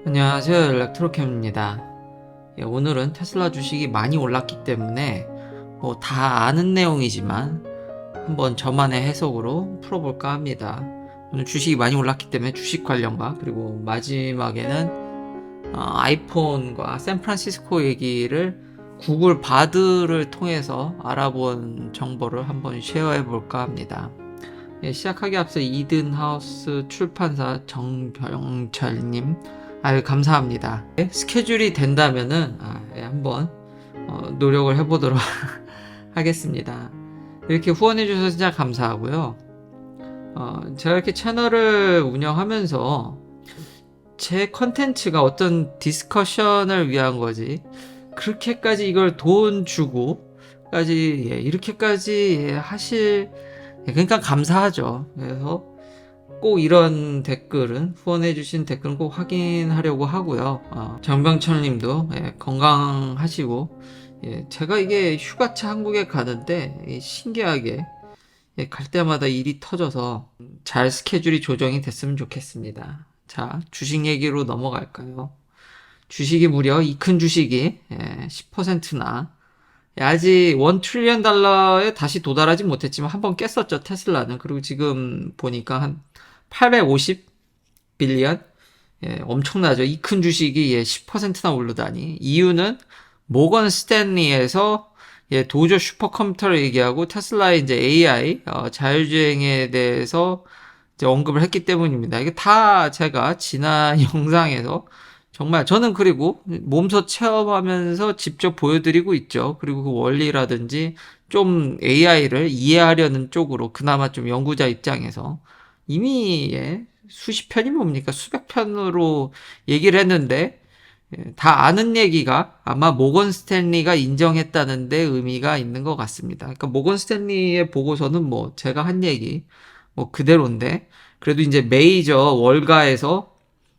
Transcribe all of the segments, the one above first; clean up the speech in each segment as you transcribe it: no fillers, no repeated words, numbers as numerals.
안녕하세요, 일렉트로캠입니다. 오늘은 테슬라 주식이 많이 올랐기 때문에 뭐 다 아는 내용이지만 한번 저만의 해석으로 풀어볼까 합니다. 오늘 주식이 많이 올랐기 때문에 주식 관련과, 그리고 마지막에는 아이폰과 샌프란시스코 얘기를 구글 바드를 통해서 알아본 정보를 한번 쉐어해 볼까 합니다. 시작하기 앞서 이든하우스 출판사 정병철님, 아유, 감사합니다. 스케줄이 된다면은 한번 노력을 해보도록 하겠습니다. 이렇게 후원해 주셔서 진짜 감사하고요. 제가 이렇게 채널을 운영하면서 제 컨텐츠가 어떤 디스커션을 위한 거지, 그렇게까지 이걸 돈 주고까지 이렇게까지 하실, 그러니까 감사하죠. 그래서 꼭 이런 댓글은, 후원해주신 댓글은 꼭 확인하려고 하고요. 정병철님도 건강하시고, 제가 이게 휴가차 한국에 가는데 신기하게 갈 때마다 일이 터져서 잘 스케줄이 조정이 됐으면 좋겠습니다. 자, 주식 얘기로 넘어갈까요? 주식이 무려, 이 큰 주식이 10%나, 아직 1 트릴리언 달러에 다시 도달하지 못했지만 한번 깼었죠, 테슬라는. 그리고 지금 보니까 한 850 빌리언? 엄청나죠. 이 큰 주식이 10%나 오르다니. 이유는 모건 스탠리에서 도조 슈퍼컴퓨터를 얘기하고 테슬라의 이제 AI, 자율주행에 대해서 이제 언급을 했기 때문입니다. 이게 다 제가 지난 영상에서 정말, 저는 그리고 몸소 체험하면서 직접 보여드리고 있죠. 그리고 그 원리라든지 좀 AI를 이해하려는 쪽으로, 그나마 좀 연구자 입장에서 이미 수십 편이 뭡니까? 수백 편으로 얘기를 했는데, 다 아는 얘기가 아마 모건 스탠리가 인정했다는데 의미가 있는 것 같습니다. 그러니까 모건 스탠리의 보고서는 뭐 제가 한 얘기 뭐 그대로인데, 그래도 이제 메이저 월가에서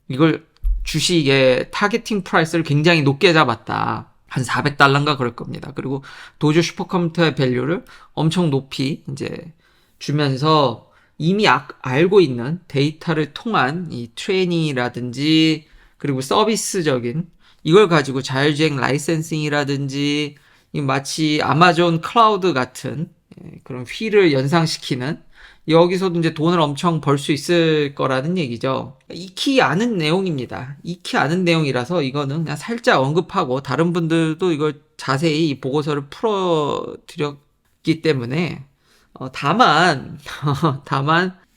이걸 주식의 타겟팅 프라이스를 굉장히 높게 잡았다. 한 400달러인가 그럴 겁니다. 그리고 도조 슈퍼컴퓨터의 밸류를 엄청 높이 이제 주면서 이미 알고 있는 데이터를 통한 이 트레이닝이라든지, 그리고 서비스적인 이걸 가지고 자율주행 라이센싱이라든지, 마치 아마존 클라우드 같은 그런 휠을 연상시키는, 여기서도 이제 돈을 엄청 벌 수 있을 거라는 얘기죠. 익히 아는 내용입니다. 익히 아는 내용이라서 이거는 그냥 살짝 언급하고, 다른 분들도 이걸 자세히 이 보고서를 풀어드렸기 때문에, 다만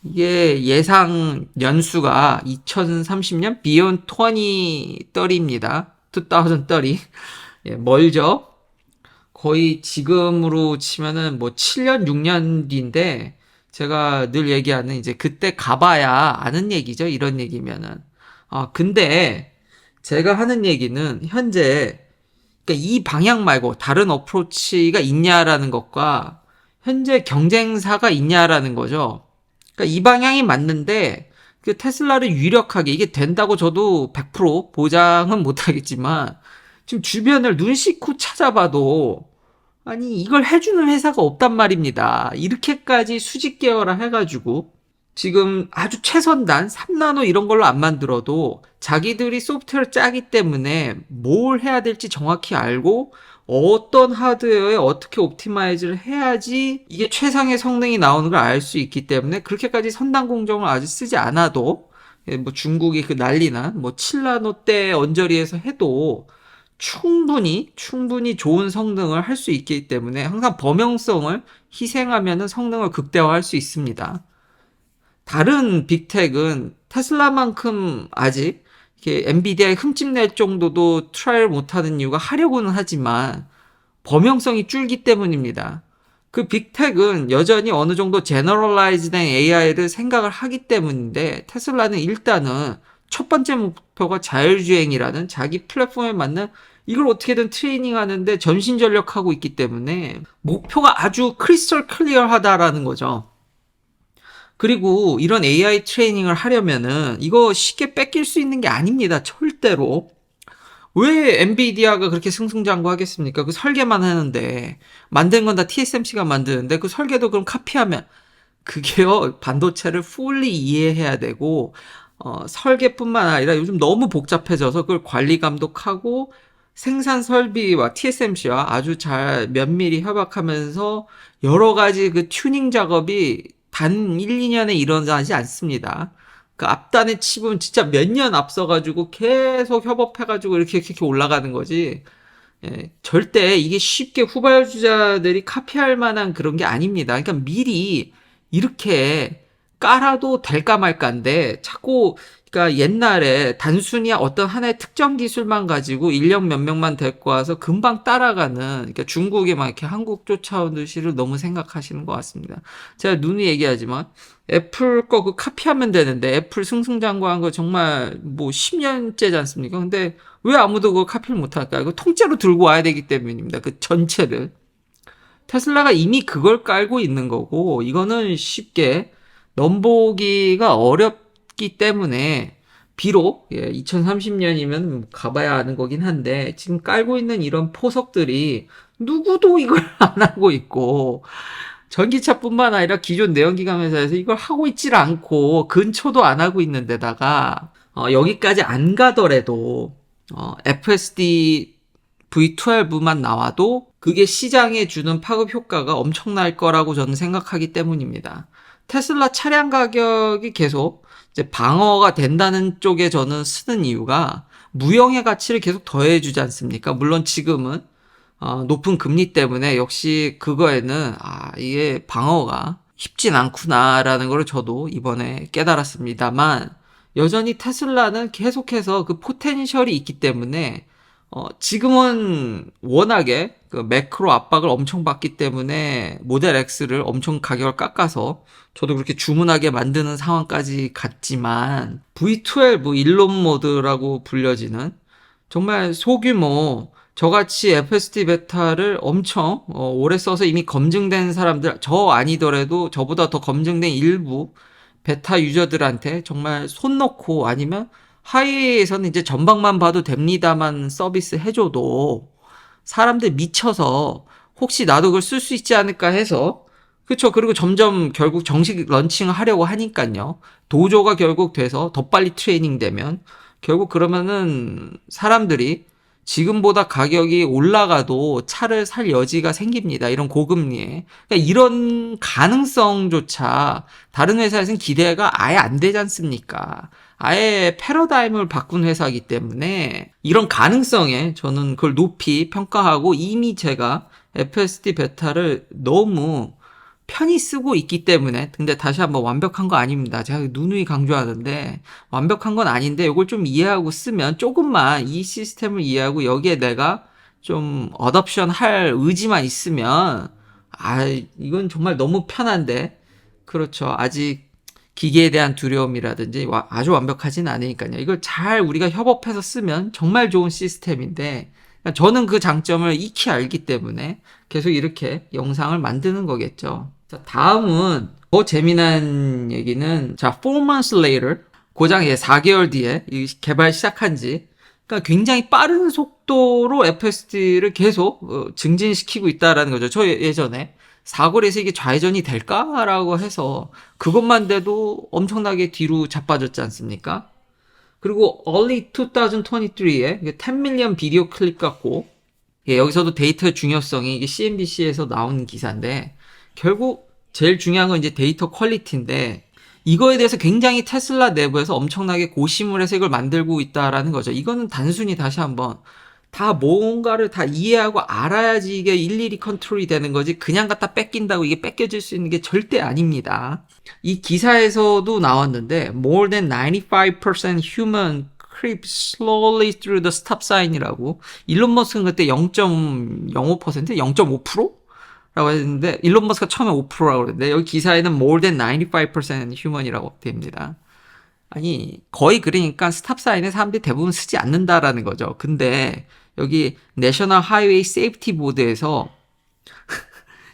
이게 예상 연수가 2030년 Beyond 2030입니다. 2030. 멀죠? 거의 지금으로 치면은 뭐 7년, 6년 뒤인데, 제가 늘 얘기하는, 이제 그때 가봐야 아는 얘기죠. 이런 얘기면은. 근데 제가 하는 얘기는 현재, 그러니까 이 방향 말고 다른 어프로치가 있냐라는 것과 현재 경쟁사가 있냐라는 거죠. 그러니까 이 방향이 맞는데, 그 테슬라를 유력하게, 이게 된다고 저도 100% 보장은 못하겠지만, 지금 주변을 눈 씻고 찾아봐도 아니 이걸 해주는 회사가 없단 말입니다. 이렇게까지 수직 계열화 해가지고 지금 아주 최선단 3나노 이런 걸로 안 만들어도 자기들이 소프트웨어를 짜기 때문에 뭘 해야 될지 정확히 알고, 어떤 하드웨어에 어떻게 옵티마이즈를 해야지 이게 최상의 성능이 나오는 걸 알 수 있기 때문에, 그렇게까지 선단 공정을 아직 쓰지 않아도, 뭐 중국이 그 난리나 뭐 7나노 대 언저리에서 해도 충분히 좋은 성능을 할 수 있기 때문에, 항상 범용성을 희생하면 성능을 극대화할 수 있습니다. 다른 빅텍은 테슬라만큼 아직 이렇게 엔비디아에 흠집낼 정도도 트라이를 못하는 이유가, 하려고는 하지만 범용성이 줄기 때문입니다. 그 빅텍은 여전히 어느 정도 제너럴라이즈된 AI를 생각을 하기 때문인데, 테슬라는 일단은 첫 번째 목표가 자율주행이라는 자기 플랫폼에 맞는, 이걸 어떻게든 트레이닝 하는데 전신전력하고 있기 때문에 목표가 아주 크리스털 클리어하다라는 거죠. 그리고 이런 AI 트레이닝을 하려면은 이거 쉽게 뺏길 수 있는 게 아닙니다. 절대로. 왜 엔비디아가 그렇게 승승장구하겠습니까? 그 설계만 하는데, 만든 건 다 TSMC가 만드는데 그 설계도 그럼 카피하면, 그게요, 반도체를 fully 이해해야 되고, 설계뿐만 아니라 요즘 너무 복잡해져서 그걸 관리 감독하고 생산 설비와 TSMC와 아주 잘 면밀히 협약하면서 여러 가지 그 튜닝 작업이 단 1, 2년에 일어나지 않습니다. 그 앞단의 칩은 진짜 몇 년 앞서가지고 계속 협업해가지고 이렇게 올라가는 거지. 예, 절대 이게 쉽게 후발주자들이 카피할 만한 그런 게 아닙니다. 그러니까 미리 이렇게 깔아도 될까 말까인데 자꾸 그러니까 옛날에 단순히 어떤 하나의 특정 기술만 가지고 인력 몇 명만 데리고 와서 금방 따라가는 그러니까 중국이 막 이렇게 한국 쫓아오듯이를 너무 생각하시는 것 같습니다. 제가 누누이 얘기하지만 애플 거 그 카피하면 되는데 애플 승승장구한 거 정말 뭐 10년째지 않습니까? 근데 왜 아무도 그걸 카피를 못할까? 이거 통째로 들고 와야 되기 때문입니다. 그 전체를. 테슬라가 이미 그걸 깔고 있는 거고, 이거는 쉽게 넘보기가 어렵기 때문에, 비록, 2030년이면 가봐야 아는 거긴 한데, 지금 깔고 있는 이런 포석들이 누구도 이걸 안 하고 있고, 전기차뿐만 아니라 기존 내연기관 회사에서 이걸 하고 있질 않고, 근처도 안 하고 있는 데다가, 여기까지 안 가더라도, FSD V12만 나와도 그게 시장에 주는 파급 효과가 엄청날 거라고 저는 생각하기 때문입니다. 테슬라 차량 가격이 계속 이제 방어가 된다는 쪽에 저는 쓰는 이유가 무형의 가치를 계속 더해주지 않습니까? 물론 지금은 높은 금리 때문에 역시 그거에는 이게 방어가 쉽진 않구나라는 걸 저도 이번에 깨달았습니다만 여전히 테슬라는 계속해서 그 포텐셜이 있기 때문에 지금은 워낙에 그 매크로 압박을 엄청 받기 때문에 모델 X를 엄청 가격을 깎아서 저도 그렇게 주문하게 만드는 상황까지 갔지만 V12 일론 모드라고 불려지는 정말 소규모 저같이 FSD 베타를 엄청 오래 써서 이미 검증된 사람들 저 아니더라도 저보다 더 검증된 일부 베타 유저들한테 정말 손 놓고 아니면 하이에서는 이제 전방만 봐도 됩니다만 서비스 해줘도 사람들 미쳐서 혹시 나도 그걸 쓸 수 있지 않을까 해서 그쵸. 그리고 점점 결국 정식 런칭을 하려고 하니까요. 도조가 결국 돼서 더 빨리 트레이닝 되면 결국 그러면은 사람들이 지금보다 가격이 올라가도 차를 살 여지가 생깁니다. 이런 고금리에. 그러니까 이런 가능성조차 다른 회사에서는 기대가 아예 안 되지 않습니까? 아예 패러다임을 바꾼 회사이기 때문에 이런 가능성에 저는 그걸 높이 평가하고 이미 제가 FSD 베타를 너무 편히 쓰고 있기 때문에 근데 다시 한번 완벽한 거 아닙니다. 제가 누누이 강조하는데 완벽한 건 아닌데 이걸 좀 이해하고 쓰면 조금만 이 시스템을 이해하고 여기에 내가 좀 어답션 할 의지만 있으면 이건 정말 너무 편한데 그렇죠. 아직 기계에 대한 두려움이라든지 아주 완벽하진 않으니까요. 이걸 잘 우리가 협업해서 쓰면 정말 좋은 시스템인데 저는 그 장점을 익히 알기 때문에 계속 이렇게 영상을 만드는 거겠죠. 자, 다음은 더 재미난 얘기는 4 months later 고작 4개월 뒤에 이 개발 시작한 지 그러니까 굉장히 빠른 속도로 FSD를 계속 증진시키고 있다라는 거죠. 저 예전에 사거리에서 이게 좌회전이 될까라고 해서 그것만 돼도 엄청나게 뒤로 자빠졌지 않습니까? 그리고 early 2023에 10 million 비디오 클립 같고 여기서도 데이터의 중요성이 이게 CNBC에서 나온 기사인데 결국 제일 중요한 건 이제 데이터 퀄리티인데 이거에 대해서 굉장히 테슬라 내부에서 엄청나게 고심을 해서 이걸 만들고 있다라는 거죠. 이거는 단순히 다시 한번 다 뭔가를 다 이해하고 알아야지 이게 일일이 컨트롤이 되는 거지 그냥 갖다 뺏긴다고 이게 뺏겨질 수 있는 게 절대 아닙니다. 이 기사에서도 나왔는데 more than 95% human creep slowly through the stop sign이라고 일론 머스크는 그때 0.05% 0.5%? 라고 했는데 일론 머스크가 처음에 5%라고 그랬는데 여기 기사에는 more than 95% human이라고 됩니다. 아니 거의 그러니까 스탑 사인에 사람들이 대부분 쓰지 않는다라는 거죠. 근데 여기 내셔널 하이웨이 세이프티 보드에서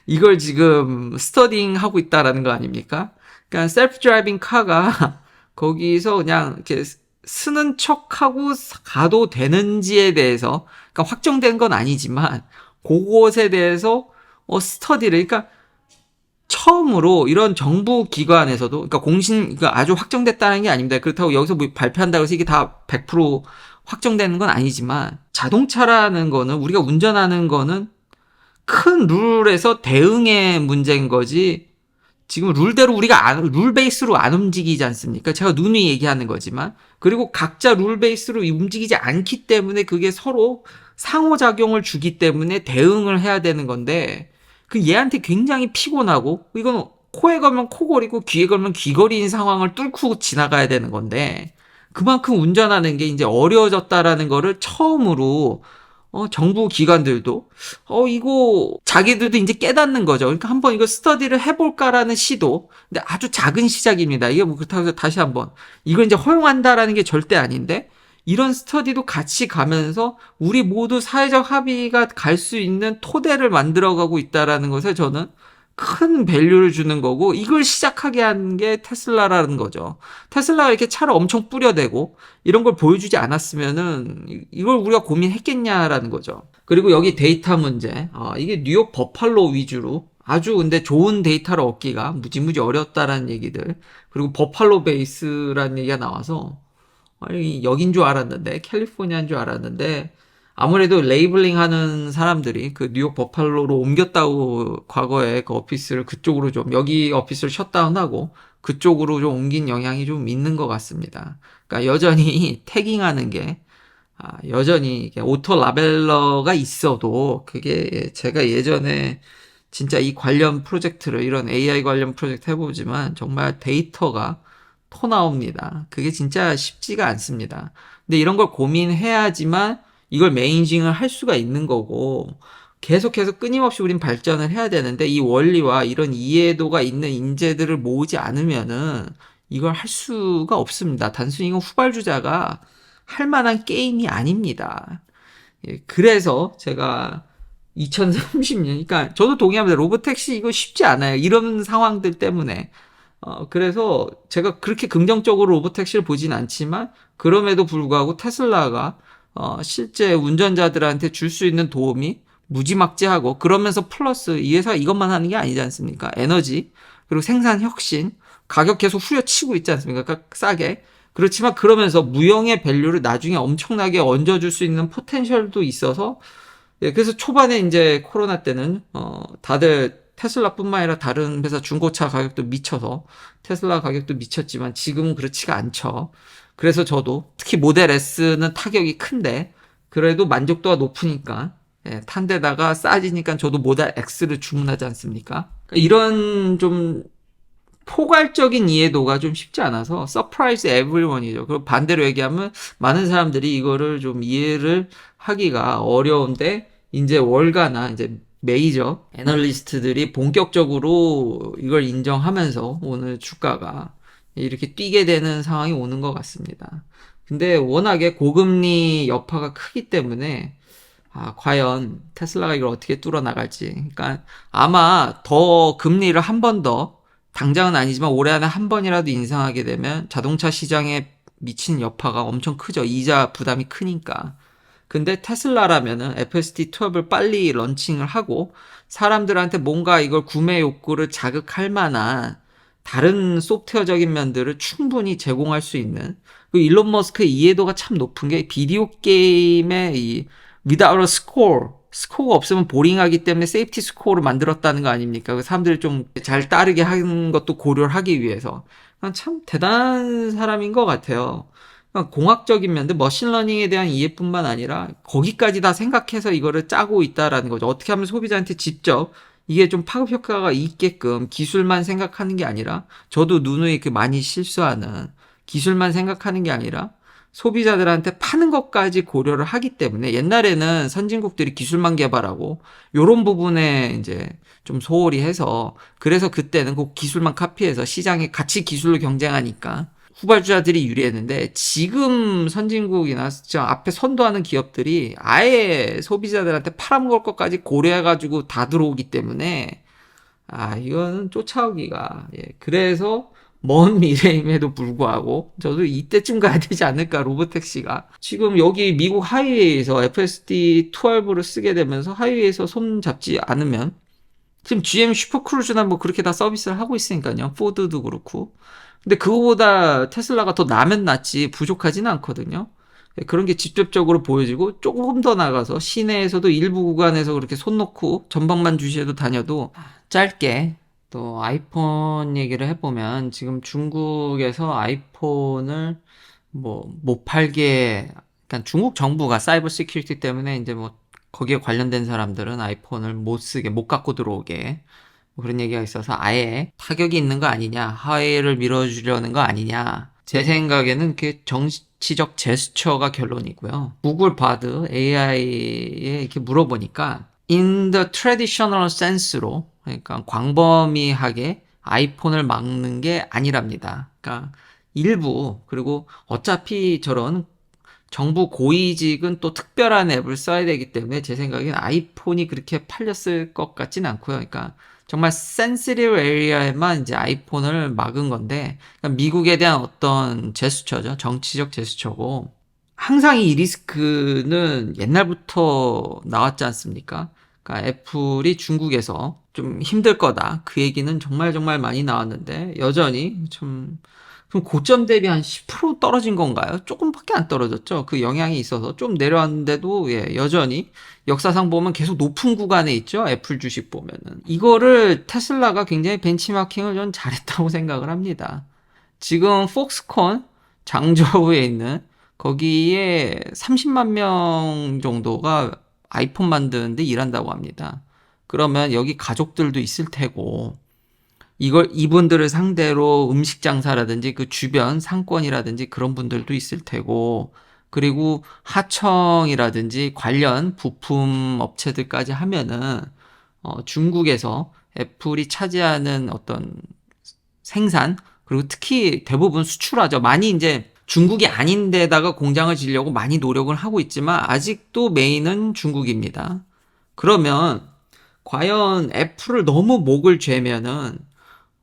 이걸 지금 스터딩 하고 있다라는 거 아닙니까? 그러니까 셀프 드라이빙 카가 거기서 그냥 이렇게 쓰는 척하고 가도 되는지에 대해서 그러니까 확정된 건 아니지만 그것에 대해서 스터디를 그러니까 처음으로 이런 정부 기관에서도, 그러니까 그러니까 아주 확정됐다는 게 아닙니다. 그렇다고 여기서 뭐 발표한다고 해서 이게 다 100% 확정되는 건 아니지만, 자동차라는 거는, 우리가 운전하는 거는 큰 룰에서 대응의 문제인 거지, 지금 룰대로 룰 베이스로 안 움직이지 않습니까? 제가 누누이 얘기하는 거지만. 그리고 각자 룰 베이스로 움직이지 않기 때문에 그게 서로 상호작용을 주기 때문에 대응을 해야 되는 건데, 그 얘한테 굉장히 피곤하고, 이건 코에 걸면 코골이고 귀에 걸면 귀걸이인 상황을 뚫고 지나가야 되는 건데, 그만큼 운전하는 게 이제 어려워졌다라는 거를 처음으로 정부 기관들도 이거 자기들도 이제 깨닫는 거죠. 그러니까 한번 이거 스터디를 해볼까라는 시도. 근데 아주 작은 시작입니다. 이게 뭐 그렇다고 해서 다시 한번 이걸 이제 허용한다라는 게 절대 아닌데, 이런 스터디도 같이 가면서 우리 모두 사회적 합의가 갈 수 있는 토대를 만들어가고 있다라는 것에 저는 큰 밸류를 주는 거고, 이걸 시작하게 한 게 테슬라라는 거죠. 테슬라가 이렇게 차를 엄청 뿌려대고 이런 걸 보여주지 않았으면은 이걸 우리가 고민했겠냐라는 거죠. 그리고 여기 데이터 문제, 이게 뉴욕 버팔로 위주로 아주 근데 좋은 데이터를 얻기가 무지무지 어렵다라는 얘기들, 그리고 버팔로 베이스라는 얘기가 나와서 여긴 줄 알았는데, 캘리포니아인 줄 알았는데, 아무래도 레이블링 하는 사람들이 그 뉴욕 버팔로로 옮겼다고, 과거에 그 오피스를 그쪽으로 좀, 여기 오피스를 셧다운하고 그쪽으로 좀 옮긴 영향이 좀 있는 것 같습니다. 그러니까 여전히 태깅하는 게, 여전히 오토 라벨러가 있어도, 그게 제가 예전에 진짜 이 관련 프로젝트를, 이런 AI 관련 프로젝트 해보지만 정말 데이터가 토 나옵니다. 그게 진짜 쉽지가 않습니다. 근데 이런 걸 고민해야지만 이걸 매니징을 할 수가 있는 거고, 계속해서 끊임없이 우린 발전을 해야 되는데, 이 원리와 이런 이해도가 있는 인재들을 모으지 않으면은 이걸 할 수가 없습니다. 단순히 이건 후발주자가 할 만한 게임이 아닙니다. 그래서 제가 2030년, 그러니까 저도 동의합니다. 로보택시 이거 쉽지 않아요. 이런 상황들 때문에. 그래서 제가 그렇게 긍정적으로 로보택시를 보진 않지만, 그럼에도 불구하고 테슬라가 실제 운전자들한테 줄 수 있는 도움이 무지막지하고, 그러면서 플러스 이 회사가 이것만 하는 게 아니지 않습니까? 에너지, 그리고 생산 혁신, 가격 계속 후려치고 있지 않습니까? 싸게. 그렇지만 그러면서 무형의 밸류를 나중에 엄청나게 얹어줄 수 있는 포텐셜도 있어서, 그래서 초반에 이제 코로나 때는 다들 테슬라뿐만 아니라 다른 회사 중고차 가격도 미쳐서 테슬라 가격도 미쳤지만, 지금은 그렇지가 않죠. 그래서 저도 특히 모델 S는 타격이 큰데 그래도 만족도가 높으니까, 탄 데다가 싸지니까 저도 모델 X를 주문하지 않습니까? 이런 좀 포괄적인 이해도가 좀 쉽지 않아서 서프라이즈 에브리원이죠. 그리고 반대로 얘기하면 많은 사람들이 이거를 좀 이해를 하기가 어려운데, 이제 월가나 이제 메이저 애널리스트들이 본격적으로 이걸 인정하면서 오늘 주가가 이렇게 뛰게 되는 상황이 오는 것 같습니다. 근데 워낙에 고금리 여파가 크기 때문에, 과연 테슬라가 이걸 어떻게 뚫어 나갈지. 그러니까 아마 더 금리를 한 번 더, 당장은 아니지만 올해 안에 한 번이라도 인상하게 되면 자동차 시장에 미친 여파가 엄청 크죠. 이자 부담이 크니까. 근데 테슬라라면은 FSD12을 빨리 런칭을 하고 사람들한테 뭔가 이걸 구매 욕구를 자극할 만한 다른 소프트웨어적인 면들을 충분히 제공할 수 있는, 그 일론 머스크의 이해도가 참 높은 게, 비디오 게임의 이 without a score, 스코어가 없으면 보링하기 때문에 세이프티 스코어를 만들었다는 거 아닙니까? 그 사람들이 좀 잘 따르게 하는 것도 고려를 하기 위해서. 참 대단한 사람인 것 같아요. 공학적인 면들, 머신러닝에 대한 이해뿐만 아니라 거기까지 다 생각해서 이거를 짜고 있다라는 거죠. 어떻게 하면 소비자한테 직접 이게 좀 파급 효과가 있게끔, 기술만 생각하는 게 아니라, 저도 누누이 많이 실수하는, 기술만 생각하는 게 아니라 소비자들한테 파는 것까지 고려를 하기 때문에, 옛날에는 선진국들이 기술만 개발하고 요런 부분에 이제 좀 소홀히 해서, 그래서 그때는 그 기술만 카피해서 시장에 같이 기술로 경쟁하니까 후발주자들이 유리했는데, 지금 선진국이나 앞에 선도하는 기업들이 아예 소비자들한테 팔아먹을 것까지 고려해가지고 다 들어오기 때문에, 이거는 쫓아오기가, 그래서 먼 미래임에도 불구하고 저도 이때쯤 가야 되지 않을까, 로보택시가. 지금 여기 미국 하이웨이에서 FSD12를 쓰게 되면서 하이웨이에서 손 잡지 않으면 지금 GM 슈퍼크루즈나 뭐 그렇게 다 서비스를 하고 있으니까요. 포드도 그렇고. 근데 그거보다 테슬라가 더 나면 낫지 부족하지는 않거든요. 그런 게 직접적으로 보여지고 조금 더 나가서 시내에서도 일부 구간에서 그렇게 손 놓고 전방만 주시해도 다녀도 짧게 또 아이폰 얘기를 해보면 지금 중국에서 아이폰을 뭐 못 팔게 그러니까 중국 정부가 사이버 시큐리티 때문에 이제 뭐 거기에 관련된 사람들은 아이폰을 못 쓰게 못 갖고 들어오게 뭐 그런 얘기가 있어서 아예 타격이 있는 거 아니냐 하해를 밀어주려는 거 아니냐 제 생각에는 그 정치적 제스처가 결론이고요. 구글 바드 AI에 이렇게 물어보니까 in the traditional sense로 그러니까 광범위하게 아이폰을 막는 게 아니랍니다. 그러니까 일부 그리고 어차피 저런 정부 고위직은 또 특별한 앱을 써야 되기 때문에 제 생각엔 아이폰이 그렇게 팔렸을 것 같진 않고요. 그러니까 정말 센시티브 에리어에만 이제 아이폰을 막은 건데 그러니까 미국에 대한 어떤 제스처죠. 정치적 제스처고 항상 이 리스크는 옛날부터 나왔지 않습니까? 그러니까 애플이 중국에서 좀 힘들 거다. 그 얘기는 정말 정말 많이 나왔는데 여전히 좀 그럼 고점 대비 한 10% 떨어진 건가요? 조금밖에 안 떨어졌죠. 그 영향이 있어서 좀 내려왔는데도 예, 여전히 역사상 보면 계속 높은 구간에 있죠. 애플 주식 보면은. 이거를 테슬라가 굉장히 벤치마킹을 전 잘했다고 생각을 합니다. 지금 폭스콘 장저우에 있는 거기에 30만 명 정도가 아이폰 만드는데 일한다고 합니다. 그러면 여기 가족들도 있을 테고 이걸 이분들을 상대로 음식 장사라든지 그 주변 상권이라든지 그런 분들도 있을 테고 그리고 하청이라든지 관련 부품 업체들까지 하면은 중국에서 애플이 차지하는 어떤 생산 그리고 특히 대부분 수출하죠. 많이 이제 중국이 아닌 데다가 공장을 지려고 많이 노력을 하고 있지만 아직도 메인은 중국입니다. 그러면 과연 애플을 너무 목을 죄면은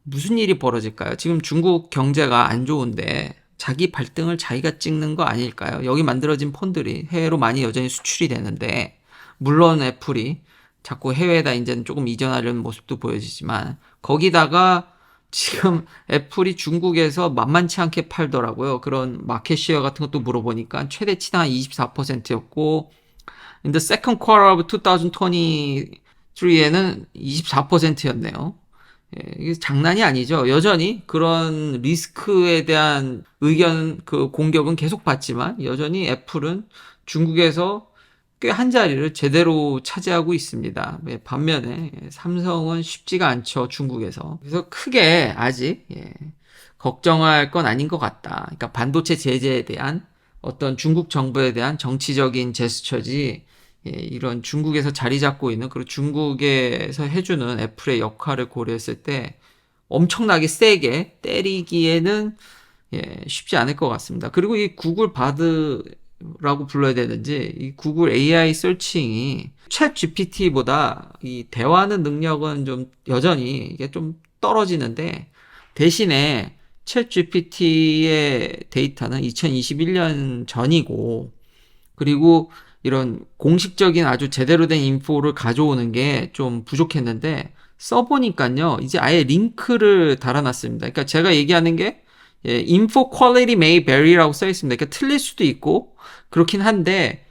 무슨 일이 벌어질까요? 지금 중국 경제가 안 좋은데 자기 발등을 자기가 찍는 거 아닐까요? 여기 만들어진 폰들이 해외로 많이 여전히 수출이 되는데 물론 애플이 자꾸 해외에다 이제는 조금 이전하려는 모습도 보여지지만 거기다가 지금 애플이 중국에서 만만치 않게 팔더라고요. 그런 마켓시어 같은 것도 물어보니까 최대치는 한 24%였고 in the second quarter of 2023에는 24%였네요. 예, 이게 장난이 아니죠. 여전히 그런 리스크에 대한 의견, 그 공격은 계속 받지만 여전히 애플은 중국에서 꽤 한 자리를 제대로 차지하고 있습니다. 예, 반면에 삼성은 쉽지가 않죠. 중국에서. 그래서 크게 아직 걱정할 건 아닌 것 같다. 그러니까 반도체 제재에 대한 어떤 중국 정부에 대한 정치적인 제스처지 이런 중국에서 자리 잡고 있는 그리고 중국에서 해주는 애플의 역할을 고려했을 때 엄청나게 세게 때리기에는 쉽지 않을 것 같습니다. 그리고 이 구글 바드라고 불러야 되는지 이 구글 AI 서칭이 챗 GPT보다 이 대화하는 능력은 좀 여전히 이게 좀 떨어지는데 대신에 챗 GPT의 데이터는 2021년 전이고 그리고 이런 공식적인 아주 제대로 된 인포를 가져오는 게 좀 부족했는데 써보니까요 이제 아예 링크를 달아놨습니다. 그러니까 제가 얘기하는 게 info quality may vary라고 써 있습니다. 그러니까 틀릴 수도 있고 그렇긴 한데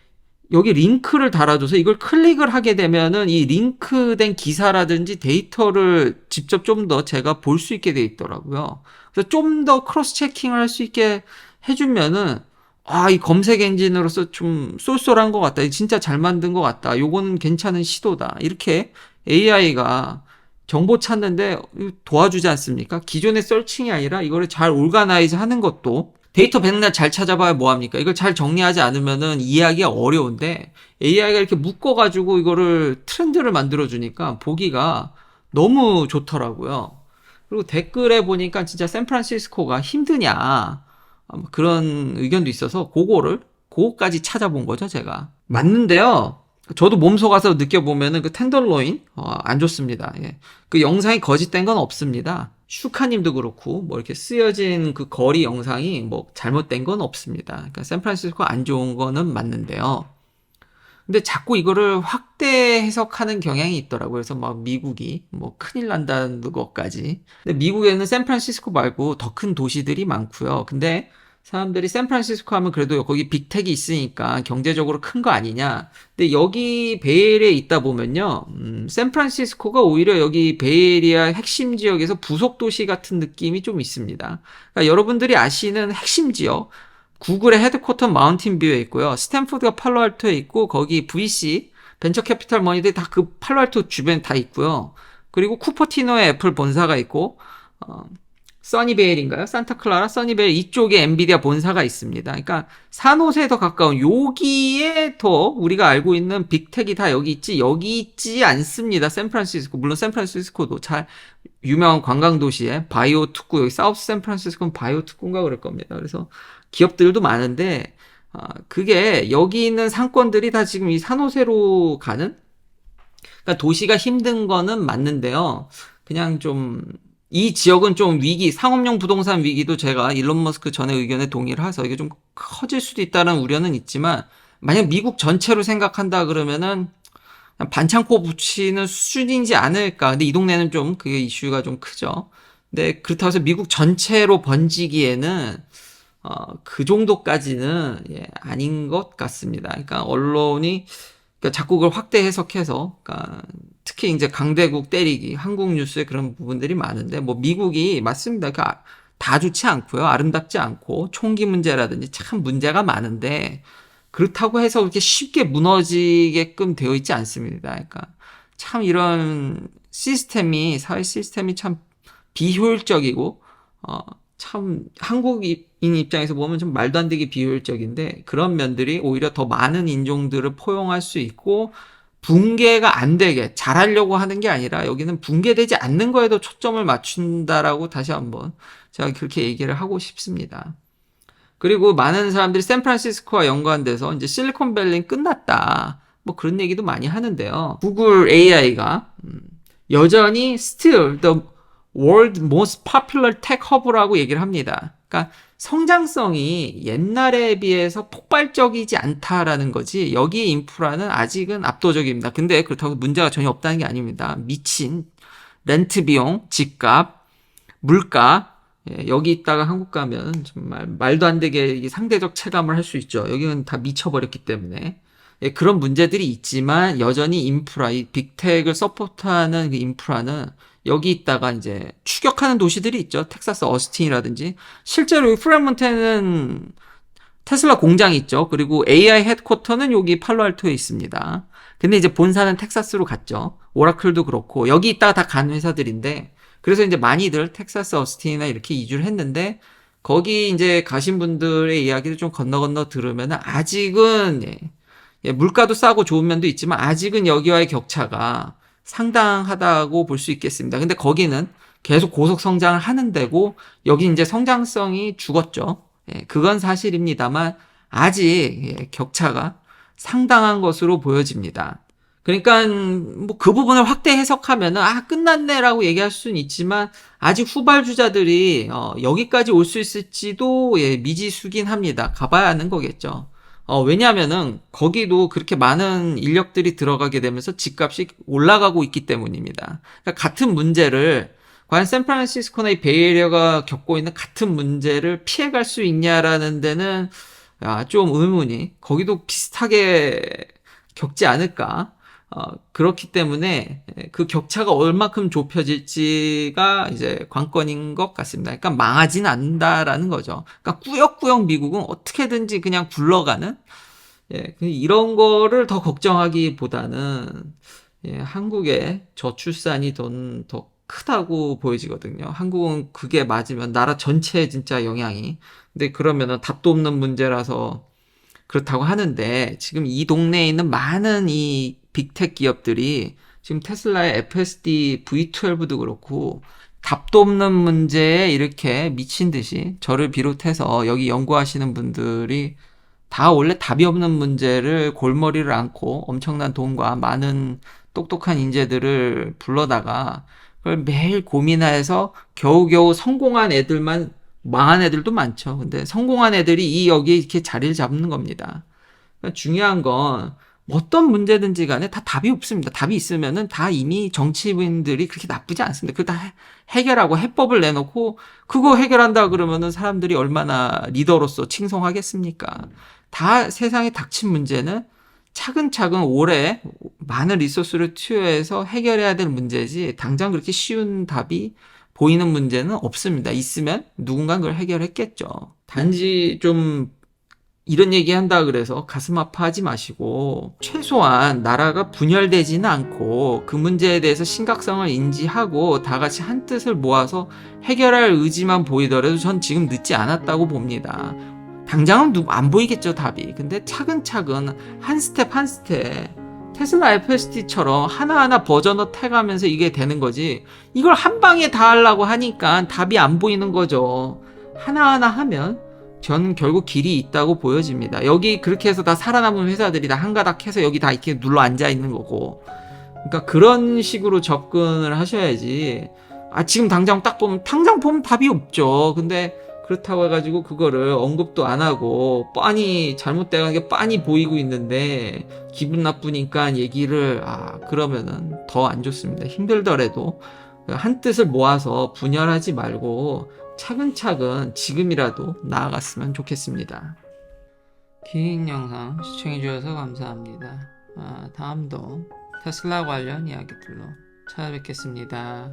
여기 링크를 달아줘서 이걸 클릭을 하게 되면은 이 링크된 기사라든지 데이터를 직접 좀 더 제가 볼 수 있게 돼 있더라고요. 그래서 좀 더 크로스 체킹을 할 수 있게 해주면은 이 검색 엔진으로서 좀 쏠쏠한 것 같다. 진짜 잘 만든 것 같다. 요거는 괜찮은 시도다. 이렇게 AI가 정보 찾는데 도와주지 않습니까? 기존의 서칭이 아니라 이거를 잘 올가나이즈 하는 것도 데이터 맨날 잘 찾아봐야 뭐합니까? 이걸 잘 정리하지 않으면은 이해하기가 어려운데 AI가 이렇게 묶어가지고 이거를 트렌드를 만들어주니까 보기가 너무 좋더라고요. 그리고 댓글에 보니까 진짜 샌프란시스코가 힘드냐 그런 의견도 있어서 그거까지 찾아본 거죠 제가. 맞는데요. 저도 몸소 가서 느껴보면은 그 텐덜로인 안 좋습니다. 예. 그 영상이 거짓된 건 없습니다. 슈카님도 그렇고 뭐 이렇게 쓰여진 그 거리 영상이 뭐 잘못된 건 없습니다. 그러니까 샌프란시스코 안 좋은 거는 맞는데요. 근데 자꾸 이거를 확대 해석하는 경향이 있더라고요. 그래서 막 미국이 뭐 큰일 난다는 것까지. 근데 미국에는 샌프란시스코 말고 더 큰 도시들이 많고요. 근데 사람들이 샌프란시스코 하면 그래도 거기 빅텍이 있으니까 경제적으로 큰 거 아니냐. 근데 여기 베이에리아에 있다 보면요. 샌프란시스코가 오히려 여기 베이에리아 핵심 지역에서 부속 도시 같은 느낌이 좀 있습니다. 그러니까 여러분들이 아시는 핵심 지역, 구글의 헤드쿼터 마운틴뷰에 있고요. 스탠포드가 팔로알토에 있고 거기 VC 벤처 캐피탈 머니들이 다 그 팔로알토 주변에 다 있고요. 그리고 쿠퍼티노에 애플 본사가 있고 어, 써니베일인가요? 산타클라라 써니베일 이쪽에 엔비디아 본사가 있습니다. 그러니까 산호세에 더 가까운 여기에 더 우리가 알고 있는 빅텍이 다 여기 있지 여기 있지 않습니다. 샌프란시스코 물론 샌프란시스코도 잘 유명한 관광 도시에 바이오 특구 여기 사우스 샌프란시스코는 바이오 특구인가 그럴 겁니다. 그래서 기업들도 많은데 그게 여기 있는 상권들이 다 지금 이 산호세로 가는 그러니까 도시가 힘든 거는 맞는데요. 그냥 좀 이 지역은 좀 위기, 상업용 부동산 위기도 제가 일론 머스크 전의 의견에 동의를 해서 이게 좀 커질 수도 있다는 우려는 있지만 만약 미국 전체로 생각한다 그러면은 그냥 반창고 붙이는 수준이지 않을까. 근데 이 동네는 좀 그게 이슈가 좀 크죠. 근데 그렇다고 해서 미국 전체로 번지기에는 그 정도까지는 아닌 것 같습니다. 그러니까 언론이 그러니까 자꾸 그걸 확대 해석해서 그러니까 특히 이제 강대국 때리기 한국 뉴스에 그런 부분들이 많은데 뭐 미국이 맞습니다. 그러니까 다 좋지 않고요. 아름답지 않고 총기 문제라든지 참 문제가 많은데 그렇다고 해서 그렇게 쉽게 무너지게끔 되어 있지 않습니다. 그러니까 참 이런 시스템이 사회 시스템이 참 비효율적이고 참 한국인 입장에서 보면 좀 말도 안 되게 비효율적인데 그런 면들이 오히려 더 많은 인종들을 포용할 수 있고 붕괴가 안 되게 잘하려고 하는 게 아니라 여기는 붕괴되지 않는 거에도 초점을 맞춘다라고 다시 한번 제가 그렇게 얘기를 하고 싶습니다. 그리고 많은 사람들이 샌프란시스코와 연관돼서 이제 실리콘밸리는 끝났다. 뭐 그런 얘기도 많이 하는데요. 구글 AI가 여전히 still the world most popular tech hub라고 얘기를 합니다. 그러니까 성장성이 옛날에 비해서 폭발적이지 않다라는 거지 여기의 인프라는 아직은 압도적입니다. 근데 그렇다고 문제가 전혀 없다는 게 아닙니다. 미친 렌트 비용, 집값, 물가 여기 있다가 한국 가면 정말 말도 안 되게 상대적 체감을 할 수 있죠. 여기는 다 미쳐버렸기 때문에 그런 문제들이 있지만 여전히 인프라, 이 빅텍을 서포트하는 그 인프라는 여기 있다가 이제 추격하는 도시들이 있죠. 텍사스 어스틴이라든지 실제로 프레몬테는 테슬라 공장이 있죠. 그리고 AI 헤드쿼터는 여기 팔로알토에 있습니다. 근데 이제 본사는 텍사스로 갔죠. 오라클도 그렇고 여기 있다가 다 간 회사들인데 그래서 이제 많이들 텍사스 어스틴이나 이렇게 이주를 했는데 거기 이제 가신 분들의 이야기를 좀 건너 들으면 아직은 물가도 싸고 좋은 면도 있지만 아직은 여기와의 격차가 상당하다고 볼 수 있겠습니다. 근데 거기는 계속 고속 성장을 하는 데고 여기 이제 성장성이 죽었죠. 그건 사실입니다만 아직 격차가 상당한 것으로 보여집니다. 그러니까 뭐 그 부분을 확대 해석하면은 끝났네라고 얘기할 수는 있지만 아직 후발주자들이 여기까지 올 수 있을지도 미지수긴 합니다. 가봐야 하는 거겠죠. 왜냐하면은 거기도 그렇게 많은 인력들이 들어가게 되면서 집값이 올라가고 있기 때문입니다. 그러니까 같은 문제를 과연 샌프란시스코나 이 베이에리어가 겪고 있는 같은 문제를 피해갈 수 있냐라는 데는 좀 의문이 거기도 비슷하게 겪지 않을까. 그렇기 때문에 그 격차가 얼마큼 좁혀질지가 이제 관건인 것 같습니다. 그러니까 망하진 않는다라는 거죠. 그러니까 꾸역꾸역 미국은 어떻게든지 그냥 굴러가는 이런 거를 더 걱정하기보다는 한국의 저출산이 더 크다고 보여지거든요. 한국은 그게 맞으면 나라 전체에 진짜 영향이. 근데 그러면은 답도 없는 문제라서 그렇다고 하는데 지금 이 동네에 있는 많은 이 빅텍 기업들이 지금 테슬라의 FSD V12도 그렇고 답도 없는 문제에 이렇게 미친 듯이 저를 비롯해서 여기 연구하시는 분들이 다 원래 답이 없는 문제를 골머리를 앓고 엄청난 돈과 많은 똑똑한 인재들을 불러다가 그걸 매일 고민해서 겨우겨우 성공한 애들만 망한 애들도 많죠. 근데 성공한 애들이 여기에 이렇게 자리를 잡는 겁니다. 그러니까 중요한 건 어떤 문제든지 간에 다 답이 없습니다. 답이 있으면은 다 이미 정치인들이 그렇게 나쁘지 않습니다. 그거 다 해결하고 해법을 내놓고 그거 해결한다 그러면은 사람들이 얼마나 리더로서 칭송하겠습니까? 다 세상에 닥친 문제는 차근차근 오래 많은 리소스를 투여해서 해결해야 될 문제지 당장 그렇게 쉬운 답이 보이는 문제는 없습니다. 있으면 누군가 그걸 해결했겠죠. 단지 좀 이런 얘기 한다 그래서 가슴 아파하지 마시고 최소한 나라가 분열되지는 않고 그 문제에 대해서 심각성을 인지하고 다 같이 한 뜻을 모아서 해결할 의지만 보이더라도 전 지금 늦지 않았다고 봅니다. 당장은 안 보이겠죠, 답이. 근데 차근차근 한 스텝 한 스텝 테슬라 FSD처럼 하나하나 버전업 해가면서 이게 되는 거지. 이걸 한 방에 다 하려고 하니까 답이 안 보이는 거죠. 하나하나 하면 저는 결국 길이 있다고 보여집니다. 여기 그렇게 해서 다 살아남은 회사들이 다 한가닥 해서 여기 다 이렇게 눌러 앉아 있는 거고. 그러니까 그런 식으로 접근을 하셔야지. 지금 당장 딱 보면, 당장 보면 답이 없죠. 근데 그렇다고 해가지고 그거를 언급도 안 하고 뻔히 잘못된 게 뻔히 보이고 있는데 기분 나쁘니까 얘기를 그러면은 더 안 좋습니다. 힘들더라도 한 뜻을 모아서 분열하지 말고 차근차근 지금이라도 나아갔으면 좋겠습니다. 긴 영상 시청해주셔서 감사합니다. 다음도 테슬라 관련 이야기들로 찾아뵙겠습니다.